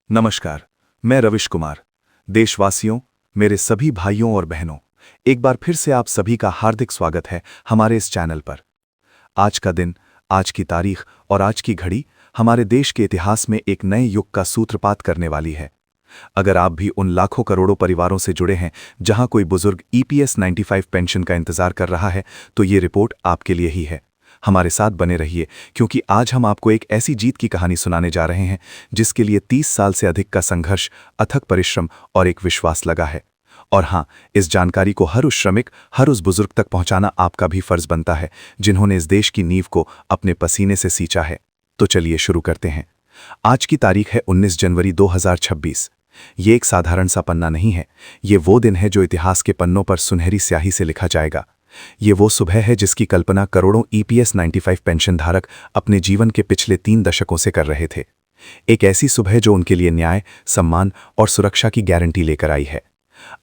नमस्कार। मैं रविश कुमार। देशवासियों, मेरे सभी भाइयों और बहनों, एक बार फिर से आप सभी का हार्दिक स्वागत है हमारे इस चैनल पर। आज का दिन, आज की तारीख और आज की घड़ी हमारे देश के इतिहास में एक नए युग का सूत्रपात करने वाली है। अगर आप भी उन लाखों करोड़ों परिवारों से जुड़े हैं जहां कोई बुजुर्ग EPS 95 पेंशन का इंतजार कर रहा है, तो ये रिपोर्ट आपके लिए ही है। हमारे साथ बने रहिए, क्योंकि आज हम आपको एक ऐसी जीत की कहानी सुनाने जा रहे हैं जिसके लिए 30 साल से अधिक का संघर्ष, अथक परिश्रम और एक विश्वास लगा है। और हाँ, इस जानकारी को हर उस श्रमिक, हर उस बुजुर्ग तक पहुंचाना आपका भी फर्ज बनता है जिन्होंने इस देश की नींव को अपने पसीने से सींचा है। तो चलिए शुरू करते हैं। आज की तारीख है 19 जनवरी 2026। ये एक साधारण सा पन्ना नहीं है। ये वो दिन है जो इतिहास के पन्नों पर सुनहरी स्याही से लिखा जाएगा। ये वो सुबह है जिसकी कल्पना करोड़ों EPS 95 पेंशन धारक अपने जीवन के पिछले 3 दशकों से कर रहे थे। एक ऐसी सुबह जो उनके लिए न्याय, सम्मान और सुरक्षा की गारंटी लेकर आई है।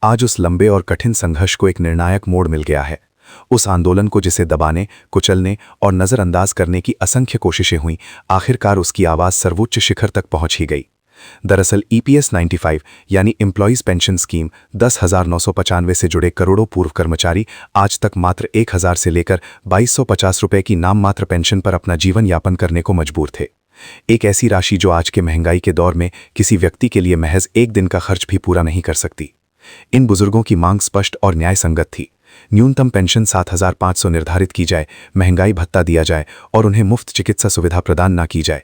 आज उस लंबे और कठिन संघर्ष को एक निर्णायक मोड़ मिल गया है। उस आंदोलन को जिसे दबाने, कुचलने और नजरअंदाज करने की असंख्य कोशिशें हुईं, आखिरकार उसकी आवाज सर्वोच्च शिखर तक पहुंच ही गई। दरअसल EPS 95 यानी एम्प्लॉयज पेंशन स्कीम 10,995 से जुड़े करोड़ों पूर्व कर्मचारी आज तक मात्र 1,000 से लेकर 2,250 रुपए की नाम मात्र पेंशन पर अपना जीवन यापन करने को मजबूर थे। एक ऐसी राशि जो आज के महंगाई के दौर में किसी व्यक्ति के लिए महज एक दिन का खर्च भी पूरा नहीं कर सकती। इन बुजुर्गों की मांग स्पष्ट और न्याय संगत थी। न्यूनतम पेंशन 7,500 निर्धारित की जाए, महंगाई भत्ता दिया जाए और उन्हें मुफ्त चिकित्सा सुविधा प्रदान न की जाए।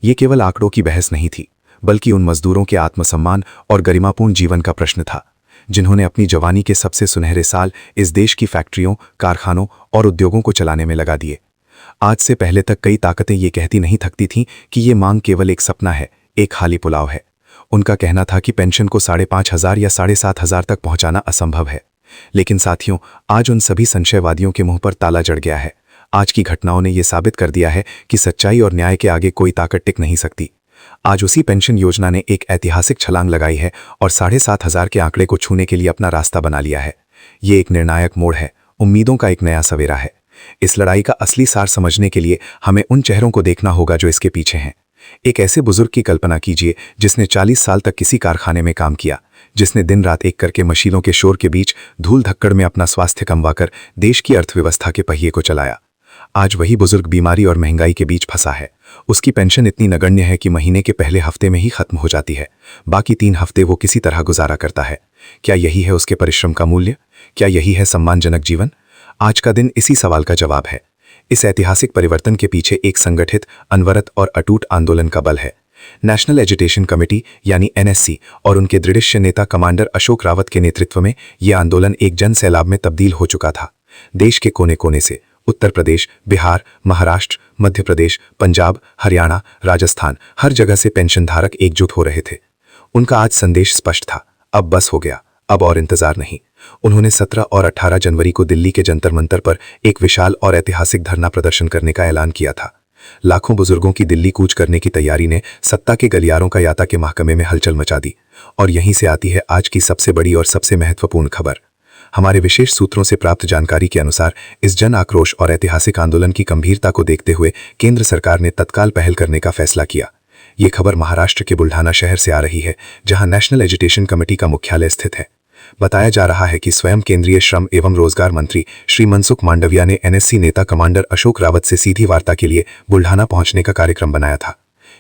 ये केवल आंकड़ों की बहस नहीं थी, बल्कि उन मजदूरों के आत्मसम्मान और गरिमापूर्ण जीवन का प्रश्न था, जिन्होंने अपनी जवानी के सबसे सुनहरे साल इस देश की फैक्ट्रियों, कारखानों और उद्योगों को चलाने में लगा दिए। आज से पहले तक कई ताकतें ये कहती नहीं थकती थीं कि ये मांग केवल एक सपना है, एक खाली पुलाव है। उनका कहना था कि पेंशन को 5,500 या 7,500 तक पहुंचाना असंभव है। लेकिन साथियों, आज उन सभी संशयवादियों के मुंह पर ताला जड़ गया है। आज की घटनाओं ने यह साबित कर दिया है कि सच्चाई और न्याय के आगे कोई ताकत टिक नहीं सकती। आज उसी पेंशन योजना ने एक ऐतिहासिक छलांग लगाई है और 7,500 के आंकड़े को छूने के लिए अपना रास्ता बना लिया है। ये एक निर्णायक मोड़ है, उम्मीदों का एक नया सवेरा है। इस लड़ाई का असली सार समझने के लिए हमें उन चेहरों को देखना होगा जो इसके पीछे हैं। एक ऐसे बुजुर्ग की कल्पना कीजिए जिसने 40 साल तक किसी कारखाने में काम किया, जिसने दिन रात एक करके मशीनों के शोर के बीच धूल धक्कड़ में अपना स्वास्थ्य कमवाकर देश की अर्थव्यवस्था के पहिए को चलाया। आज वही बुजुर्ग बीमारी और महंगाई के बीच फंसा है। उसकी पेंशन इतनी नगण्य है कि महीने के पहले हफ्ते में ही खत्म हो जाती है। बाकी 3 हफ्ते वो किसी तरह गुजारा करता है। क्या यही है उसके परिश्रम का मूल्य? क्या यही है सम्मानजनक जीवन? आज का दिन इसी सवाल का जवाब है। इस ऐतिहासिक परिवर्तन के पीछे एक संगठित, अनवरत और अटूट आंदोलन का बल है। नेशनल एजुटेशन कमेटी यानी NSC और उनके दृढ़ नेता कमांडर अशोक रावत के नेतृत्व में यह आंदोलन एक जन सैलाब में तब्दील हो चुका था। देश के कोने कोने से, उत्तर प्रदेश, बिहार, महाराष्ट्र, मध्य प्रदेश, पंजाब, हरियाणा, राजस्थान, हर जगह से पेंशन धारक एकजुट हो रहे थे। उनका आज संदेश स्पष्ट था, अब बस हो गया, अब और इंतजार नहीं। उन्होंने 17 और 18 जनवरी को दिल्ली के जंतर मंतर पर एक विशाल और ऐतिहासिक धरना प्रदर्शन करने का ऐलान किया था। लाखों बुजुर्गों की दिल्ली कूच करने की तैयारी ने सत्ता के गलियारों का याता के महकमे में हलचल मचा दी। और यहीं से आती है आज की सबसे बड़ी और सबसे महत्वपूर्ण खबर। हमारे विशेष सूत्रों से प्राप्त जानकारी के अनुसार इस जन आक्रोश और ऐतिहासिक आंदोलन की गंभीरता को देखते हुए केंद्र सरकार ने तत्काल पहल करने का फैसला किया। ये खबर महाराष्ट्र के बुल्ढाना शहर से आ रही है, जहां नेशनल एजुटेशन कमेटी का मुख्यालय स्थित है। बताया जा रहा है कि स्वयं केंद्रीय श्रम एवं रोजगार मंत्री श्री मनसुख मांडविया ने NSC नेता कमांडर अशोक रावत से सीधी वार्ता के लिए बुल्ढाना पहुंचने का कार्यक्रम बनाया था।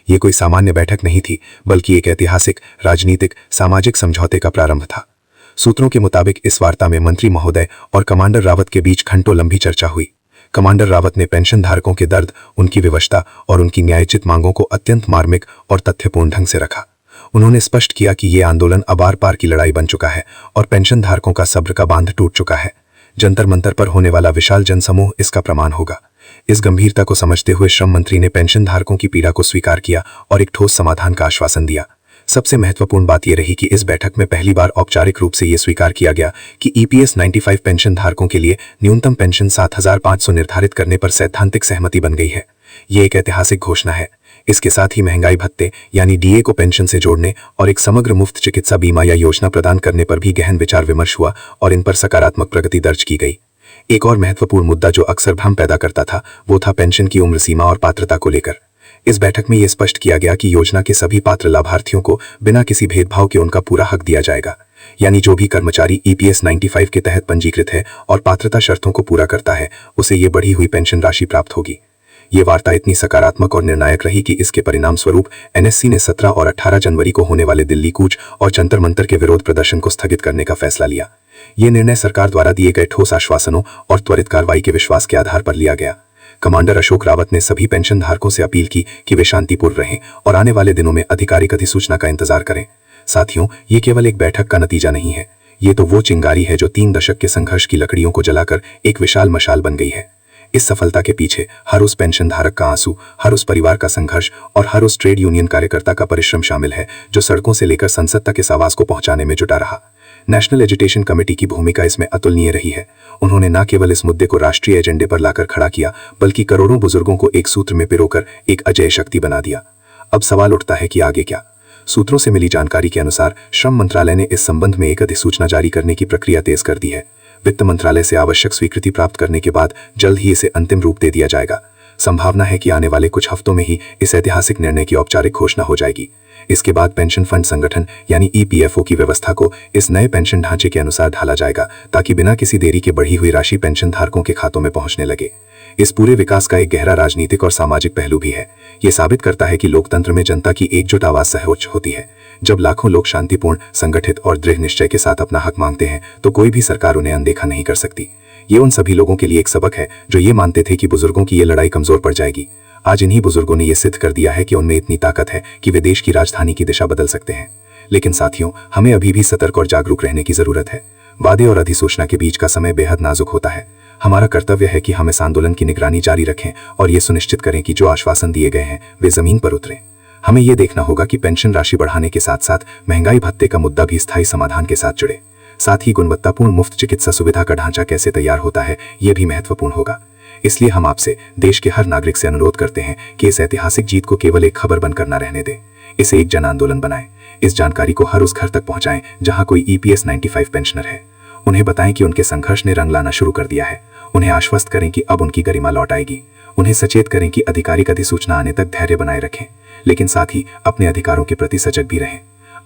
ये कोई सामान्य बैठक नहीं थी, बल्कि एक ऐतिहासिक, राजनीतिक, सामाजिक समझौते का प्रारंभ था। सूत्रों के मुताबिक इस वार्ता में मंत्री महोदय और कमांडर रावत के बीच घंटों लंबी चर्चा हुई। कमांडर रावत ने पेंशन धारकों के दर्द, उनकी विवशता और उनकी न्यायोचित मांगों को अत्यंत मार्मिक और तथ्यपूर्ण ढंग से रखा। उन्होंने स्पष्ट किया कि ये आंदोलन अब आर पार की लड़ाई बन चुका है और पेंशन धारकों का सब्र का बांध टूट चुका है। जंतर मंतर पर होने वाला विशाल जनसमूह इसका प्रमाण होगा। इस गंभीरता को समझते हुए श्रम मंत्री ने पेंशन धारकों की पीड़ा को स्वीकार किया और एक ठोस समाधान का आश्वासन दिया। सबसे महत्वपूर्ण बात यह रही कि इस बैठक में पहली बार औपचारिक रूप से यह स्वीकार किया गया कि EPS 95 पेंशन धारकों के लिए न्यूनतम पेंशन 7,500 निर्धारित करने पर सैद्धांतिक सहमति बन गई है। ये एक ऐतिहासिक घोषणा है। इसके साथ ही महंगाई भत्ते यानी DA को पेंशन से जोड़ने और एक समग्र मुफ्त चिकित्सा बीमा या योजना प्रदान करने पर भी गहन विचार विमर्श हुआ और इन पर सकारात्मक प्रगति दर्ज की गई। एक और महत्वपूर्ण मुद्दा जो अक्सर भ्रम पैदा करता था, वो था पेंशन की उम्र सीमा और पात्रता को लेकर। इस बैठक में ये स्पष्ट किया गया कि योजना के सभी पात्र लाभार्थियों को बिना किसी भेदभाव के उनका पूरा हक दिया जाएगा। यानी जो भी कर्मचारी EPS 95 के तहत पंजीकृत है और पात्रता शर्तों को पूरा करता है, उसे ये बढ़ी हुई पेंशन राशि प्राप्त होगी। ये वार्ता इतनी सकारात्मक और निर्णायक रही कि इसके परिणाम स्वरूप NSC ने 17 और 18 जनवरी को होने वाले दिल्ली कूच और जंतर मंतर के विरोध प्रदर्शन को स्थगित करने का फैसला लिया। ये निर्णय सरकार द्वारा दिए गए ठोस आश्वासनों और त्वरित कार्रवाई के विश्वास के आधार पर लिया गया। कमांडर अशोक रावत ने सभी पेंशन धारकों से अपील की कि वे शांतिपूर्ण रहें और आने वाले दिनों में आधिकारिक अधिसूचना का इंतजार करें। साथियों, ये केवल एक बैठक का नतीजा नहीं है, ये तो वो चिंगारी है जो 3 दशक के संघर्ष की लकड़ियों को जलाकर एक विशाल मशाल बन गई है। इस सफलता के पीछे हर उस पेंशन धारक का आंसू, हर उस परिवार का संघर्ष और हर उस ट्रेड यूनियन कार्यकर्ता का परिश्रम शामिल है जो सड़कों से लेकर संसद तक इस आवाज को पहुंचाने में जुटा रहा। नेशनल एजुकेशन कमेटी की भूमिका इसमें अतुलनीय रही है। उन्होंने न केवल इस मुद्दे को राष्ट्रीय एजेंडे पर लाकर खड़ा किया, बल्कि करोड़ों बुजुर्गों को एक सूत्र में पिरोकर एक अजेय शक्ति बना दिया। अब सवाल उठता है कि आगे क्या? सूत्रों से मिली जानकारी के अनुसार श्रम मंत्रालय ने इस संबंध में एक अधिसूचना जारी करने की प्रक्रिया तेज कर दी है। वित्त मंत्रालय से आवश्यक स्वीकृति प्राप्त करने के बाद जल्द ही इसे अंतिम रूप दे दिया जाएगा। संभावना है कि आने वाले कुछ हफ्तों में ही इस ऐतिहासिक निर्णय की औपचारिक घोषणा हो जाएगी। इसके बाद पेंशन फंड संगठन यानी EPFO की व्यवस्था को इस नए पेंशन ढांचे के अनुसार ढाला जाएगा, ताकि बिना किसी देरी के बढ़ी हुई राशि पेंशन धारकों के खातों में पहुंचने लगे। इस पूरे विकास का एक गहरा राजनीतिक और सामाजिक पहलू भी है। ये साबित करता है कि लोकतंत्र में जनता की एकजुट आवाज सर्वोच्च होती है। जब लाखों लोग शांतिपूर्ण, संगठित और दृढ़ निश्चय के साथ अपना हक मांगते हैं, तो कोई भी सरकार उन्हें अनदेखा नहीं कर सकती। ये उन सभी लोगों के लिए एक सबक है जो ये मानते थे कि बुजुर्गों की ये लड़ाई कमजोर पड़ जाएगी। आज इन्हीं बुजुर्गों ने यह सिद्ध कर दिया है कि उनमें इतनी ताकत है कि वे देश की राजधानी की दिशा बदल सकते हैं। लेकिन साथियों, हमें अभी भी सतर्क और जागरूक रहने की जरूरत है। वादे और अधिसूचना के बीच का समय बेहद नाजुक होता है। हमारा कर्तव्य है कि हम इस आंदोलन की निगरानी जारी रखें और ये सुनिश्चित करें कि जो आश्वासन दिए गए हैं वे जमीन पर उतरें। हमें यह देखना होगा कि पेंशन राशि बढ़ाने के साथ साथ महंगाई भत्ते का मुद्दा भी स्थायी समाधान के साथ जुड़े। साथ ही गुणवत्तापूर्ण मुफ्त चिकित्सा सुविधा का ढांचा कैसे तैयार होता है, यह भी महत्वपूर्ण होगा। इसलिए हम आपसे, देश के हर नागरिक से अनुरोध करते हैं कि इस ऐतिहासिक जीत को केवल एक खबर बनकर न रहने दें। इसे एक जन आंदोलन बनाएं। इस जानकारी को हर उस घर तक पहुंचाएं जहां कोई EPS 95 पेंशनर है। उन्हें बताएं कि उनके संघर्ष ने रंग लाना शुरू कर दिया है। उन्हें आश्वस्त करें कि अब उनकी गरिमा लौट आएगी। उन्हें सचेत करें कि आधिकारिक अधिसूचना आने तक धैर्य बनाए रखें, लेकिन साथ ही अपने अधिकारों के प्रति सजग भी रहें।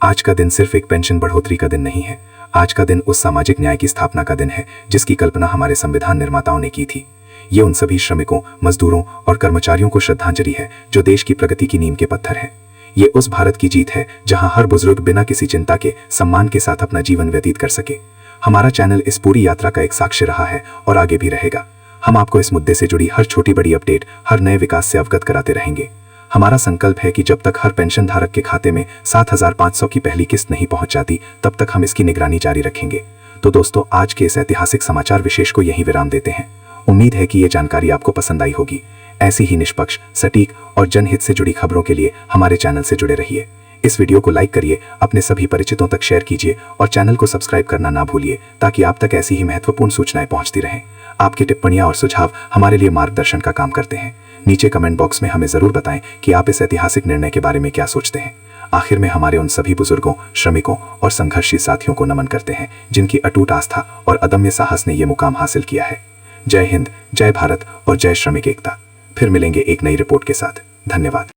आज का दिन सिर्फ एक पेंशन बढ़ोतरी का दिन नहीं है। आज का दिन उस सामाजिक न्याय की स्थापना का दिन है जिसकी कल्पना हमारे संविधान निर्माताओं ने की थी। ये उन सभी श्रमिकों, मजदूरों और कर्मचारियों को श्रद्धांजलि है जो देश की प्रगति की नींव के पत्थर हैं। ये उस भारत की जीत है जहां हर बुजुर्ग बिना किसी चिंता के सम्मान के साथ अपना जीवन व्यतीत कर सके। हमारा चैनल इस पूरी यात्रा का एक साक्ष्य रहा है और आगे भी रहेगा। हम आपको इस मुद्दे से जुड़ी हर छोटी बड़ी अपडेट, हर नए विकास से अवगत कराते रहेंगे। हमारा संकल्प है कि जब तक हर पेंशन धारक के खाते में 7,500 की पहली किस्त नहीं पहुंच जाती, तब तक हम इसकी निगरानी जारी रखेंगे। तो दोस्तों, आज के इस ऐतिहासिक समाचार विशेष को यहीं विराम देते हैं। उम्मीद है कि ये जानकारी आपको पसंद आई होगी। ऐसी ही निष्पक्ष, सटीक और जनहित से जुड़ी खबरों के लिए हमारे चैनल से जुड़े रहिए। इस वीडियो को लाइक करिए, अपने सभी परिचितों तक शेयर कीजिए और चैनल को सब्सक्राइब करना ना भूलिए, ताकि आप तक ऐसी ही महत्वपूर्ण सूचनाएं पहुंचती रहें। आपकी टिप्पणियां और सुझाव हमारे लिए मार्गदर्शन का काम करते हैं। नीचे कमेंट बॉक्स में हमें जरूर बताएं कि आप इस ऐतिहासिक निर्णय के बारे में क्या सोचते हैं। आखिर में हमारे उन सभी बुजुर्गों, श्रमिकों और संघर्षी साथियों को नमन करते हैं जिनकी अटूट आस्था और अदम्य साहस ने यह मुकाम हासिल किया है। जय हिंद, जय भारत और जय श्रमिक एकता। फिर मिलेंगे एक नई रिपोर्ट के साथ। धन्यवाद।